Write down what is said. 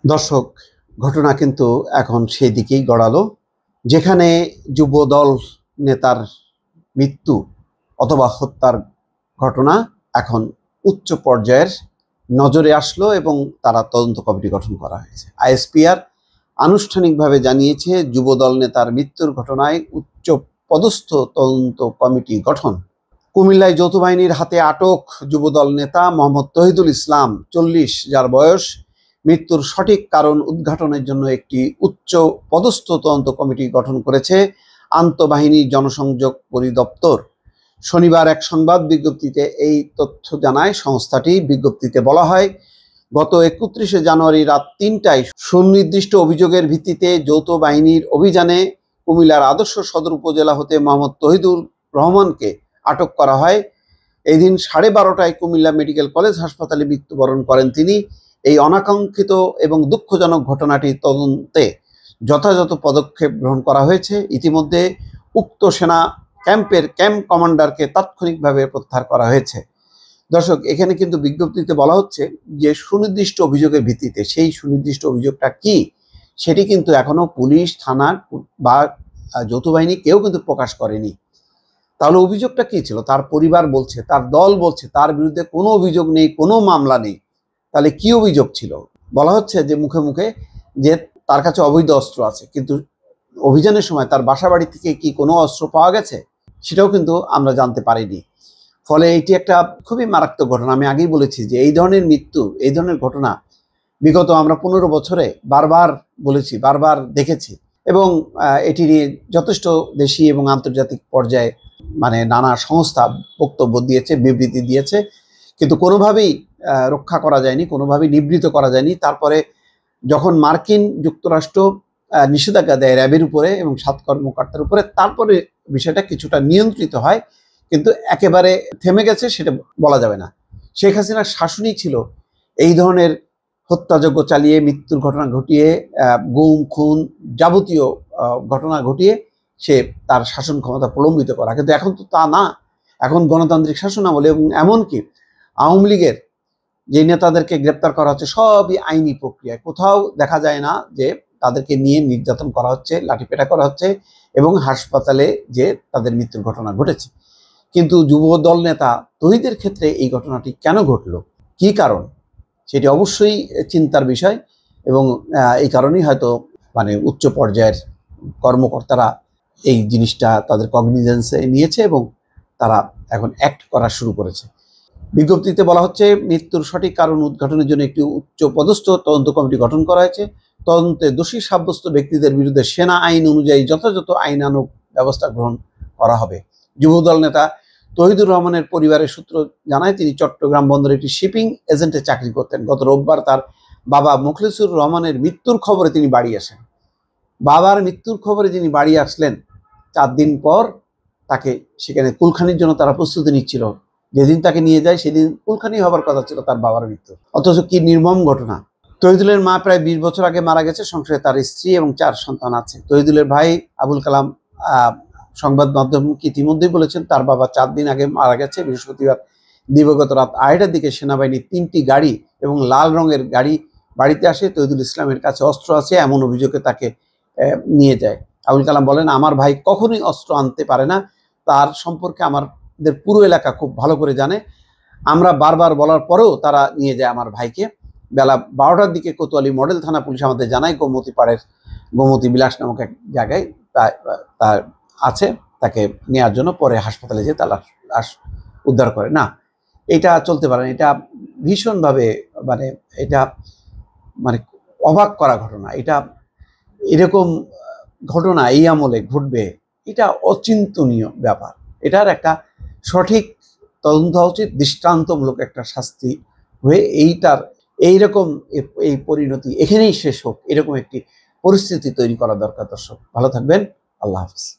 দর্শক, ঘটনা কিন্তু এখন সেই দিকেই গড়ালো, যেখানে যুবদল নেতার মৃত্যু অথবা হত্যার ঘটনা এখন উচ্চ পর্যায়ের নজরে আসলো এবং তারা তদন্ত কমিটি গঠন করা হয়েছে। আইএসপিআর আনুষ্ঠানিকভাবে জানিয়েছে যুবদল নেতার মৃত্যুর ঘটনায় উচ্চ পদস্থ তদন্ত কমিটি গঠন। কুমিল্লায় যৌথ বাহিনীর হাতে আটক যুবদল নেতা মোহাম্মদ তহিদুল ইসলাম 40, যার বয়স। মৃত্যুর সঠিক কারণ উদ্ঘাটনের জন্য একটি উচ্চ পদস্থ তদন্ত কমিটি গঠন করেছে আন্তঃবাহিনী জনসংযোগ পরিদপ্তর। শনিবার এক সংবাদ বিজ্ঞপ্তিতে এই তথ্য জানায় সংস্থাটি। বিজ্ঞপ্তিতে বলা হয়, গত 31শে জানুয়ারি রাত 3টায় সুনির্দিষ্ট অভিযোগের ভিত্তিতে যৌথ বাহিনীর অভিযানে কুমিল্লার আদর্শ সদর উপজেলা হতে মোহাম্মদ তহিদুল রহমানকে আটক করা হয়। এই দিন 12:30টায় কুমিল্লা মেডিকেল কলেজ হাসপাতালে মৃত্যুবরণ করেন তিনি। এই অনাকাঙ্ক্ষিত এবং দুঃখজনক ঘটনাটি তদন্তে যথাযথ পদক্ষেপ গ্রহণ করা হয়েছে। ইতিমধ্যে উক্ত সেনা ক্যাম্পের ক্যাম্প কমান্ডারকে তাৎক্ষণিকভাবে প্রত্যাহার করা হয়েছে। দর্শক, এখানে কিন্তু বিজ্ঞপ্তিতে বলা হচ্ছে যে সুনির্দিষ্ট অভিযোগের ভিত্তিতে, সেই সুনির্দিষ্ট অভিযোগটা কি সেটি কিন্তু এখনো পুলিশ, থানা বা যৌথ বাহিনী কেউ কিন্তু প্রকাশ করেনি। তাহলে অভিযোগটা কি ছিল? তার পরিবার বলছে, তার দল বলছে তার বিরুদ্ধে কোনো অভিযোগ নেই, কোনো মামলা নেই। তাহলে কি অভিযোগ ছিল? বলা হচ্ছে যে মুখে মুখে যে তার কাছে অবৈধ অস্ত্র আছে, কিন্তু অভিযানের সময় তার বাসা বাড়ি থেকে কি কোনো অস্ত্র পাওয়া গেছে সেটাও কিন্তু আমরা জানতে পারিনি। ফলে এটি একটা খুবই মারাত্মক ঘটনা। আমি আগেই বলেছি যে এই ধরনের মৃত্যু, এই ধরনের ঘটনা বিগত আমরা 15 বছরে বারবার বলেছি, বারবার দেখেছি এবং এটি নিয়ে যথেষ্ট দেশি এবং আন্তর্জাতিক পর্যায়ে নানা সংস্থা বক্তব্য দিয়েছে, বিবৃতি দিয়েছে, কিন্তু কোনোভাবেই রক্ষা করা যায়নি, কোনোভাবেই নিবৃত করা যায়নি। তারপরে যখন মার্কিন যুক্তরাষ্ট্র নিষেধাজ্ঞা দেয় র্যাবের উপরে এবং 7 কর্মকর্তার উপরে, তারপরে বিষয়টা কিছুটা নিয়ন্ত্রিত হয়, কিন্তু একেবারে থেমে গেছে সেটা বলা যাবে না। শেখ হাসিনার শাসনই ছিল এই ধরনের হত্যাযজ্ঞ চালিয়ে, মৃত্যুর ঘটনা ঘটিয়ে, গুম খুন যাবতীয় ঘটনা ঘটিয়ে সে তার শাসন ক্ষমতা প্রলম্বিত করা। কিন্তু এখন তো তা না, এখন গণতান্ত্রিক শাসন আমলে। এবং এমনকি আওয়ামী লীগের যে নেতাদেরকে গ্রেপ্তার করা হচ্ছে সবই আইনি প্রক্রিয়ায়। কোথাও দেখা যায় না যে তাদেরকে নিয়ে নির্যাতন করা হচ্ছে, লাঠিপেটা করা হচ্ছে এবং হাসপাতালে যে তাদের মৃত্যুর ঘটনা ঘটেছে। কিন্তু যুবদল নেতা তহিদের ক্ষেত্রে এই ঘটনাটি কেন ঘটল, কি কারণ, সেটি অবশ্যই চিন্তার বিষয়। এবং এই কারণেই হয়তো উচ্চ পর্যায়ের কর্মকর্তারা এই জিনিসটা তাদের কগনিজেন্সে নিয়েছে এবং তারা এখন অ্যাক্ট করা শুরু করেছে। বিজ্ঞপ্তিতে বলা হচ্ছে, মৃত্যুর সঠিক কারণ উদ্ঘাটনের জন্য একটি উচ্চ পদস্থ তদন্ত কমিটি গঠন করা হয়েছে। তদন্তে দোষী সাব্যস্ত ব্যক্তিদের বিরুদ্ধে সেনা আইন অনুযায়ী যথাযথ আইনানুগ ব্যবস্থা গ্রহণ করা হবে। যুবদল নেতা তহিদুর রহমানের পরিবারের সূত্র জানায়, তিনি চট্টগ্রাম বন্দরে একটি শিপিং এজেন্টে চাকরি করতেন। গত রোববার তার বাবা মুখলিসুর রহমানের মৃত্যুর খবরে তিনি বাড়ি আসেন। বাবার মৃত্যুর খবরে যিনি বাড়ি আসলেন, 4 দিন পর তাকে সেখানে কুলখানির জন্য তারা প্রস্তুতি নিচ্ছিল। যেদিন তাকে নিয়ে যায় সেদিন কুলখানি হবার কথা ছিল তার বাবার মৃত্যু। অথচ কি নির্মম ঘটনা। তহিদুলের মা প্রায় 20 বছর আগে মারা গেছে। সংসারে তার স্ত্রী এবং 4 সন্তান আছে। তহিদুলের ভাই আবুল কালাম সংবাদ মাধ্যমকে ইতিমধ্যেই বলেছেন তার বাবা 4 দিন আগে মারা গেছে। বৃহস্পতিবার দিবাগত রাত 2:30টার দিকে সেনাবাহিনীর 3টি গাড়ি এবং লাল রঙের গাড়ি বাড়িতে আসে। তহিদুল ইসলামের কাছে অস্ত্র আছে এমন অভিযোগে তাকে নিয়ে যায়। আবুল কালাম বলেন, আমার ভাই কখনোই অস্ত্র আনতে পারে না, তার সম্পর্কে আমাদের পুরো এলাকা খুব ভালো করে জানে। আমরা বারবার বলার পরেও তারা নিয়ে যায় আমার ভাইকে। বেলা 12টার দিকে কোতোয়ালি মডেল থানা পুলিশ আমাদের জানায় গোমতী পাড়ের গোমতী বিলাস নামক এক জায়গায় তার আছে, তাকে নেওয়ার জন্য। পরে হাসপাতালে যেয়ে তার লাশ উদ্ধার করে। না, এটা চলতে পারে না। এটা ভীষণভাবে এটা অবাক করা ঘটনা। এটা এরকম ঘটনা এই আমলে ঘটবে, এটা অচিন্তনীয় ব্যাপার। এটার একটা সঠিক তদন্ত হওয়া উচিত, দৃষ্টান্তমূলক একটা শাস্তি হয়ে এইরকম এই পরিণতি এখানেই শেষ হোক, এরকম একটি পরিস্থিতি তৈরি করা দরকার। দর্শক, ভালো থাকবেন। আল্লাহ হাফিজ।